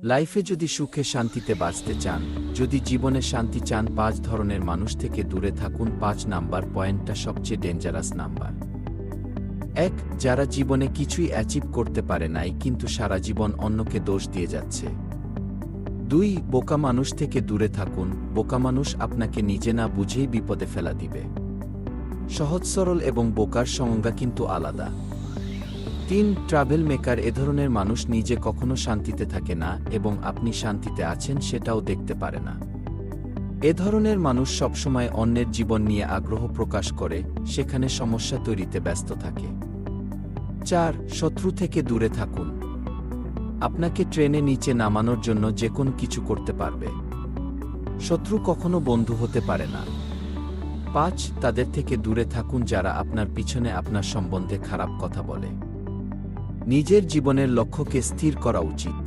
লাইফে যদি সুখে শান্তিতে বাঁচতে চান, যদি জীবনে শান্তি চান, 5 ধরনের মানুষ থেকে দূরে থাকুন। 5 নাম্বার পয়েন্টটা সবচেয়ে ডেঞ্জারাস নাম্বার। 1. যারা জীবনে কিছুই অ্যাচিভ করতে পারে নাই কিন্তু সারা জীবন অন্যকে দোষ দিয়ে যাচ্ছে। 2. বোকা মানুষ থেকে দূরে থাকুন। বোকা মানুষ আপনাকে নিজে না বুঝেই বিপদে ফেলা দিবে। সহজ সরল এবং বোকার সংজ্ঞা কিন্তু আলাদা। 3. Travel maker. এ ধরনের মানুষ নিজে কখনো শান্তিতে থাকে না এবং আপনি শান্তিতে আছেন সেটাও দেখতে পারে না। এ ধরনের মানুষ সবসময় অন্যের জীবন নিয়ে আগ্রহ প্রকাশ করে, সেখানে সমস্যা তৈরিতে ব্যস্ত থাকে। 4. শত্রু থেকে দূরে থাকুন। আপনাকে ট্রেনে নিচে নামানোর জন্য যে কোনো কিছু করতে পারবে। শত্রু কখনো বন্ধু হতে পারে না। 5. তাদের থেকে দূরে থাকুন যারা আপনার পিছনে আপনার সম্বন্ধে খারাপ কথা বলে। নিজের জীবনের লক্ষ্যকে স্থির করা উচিত।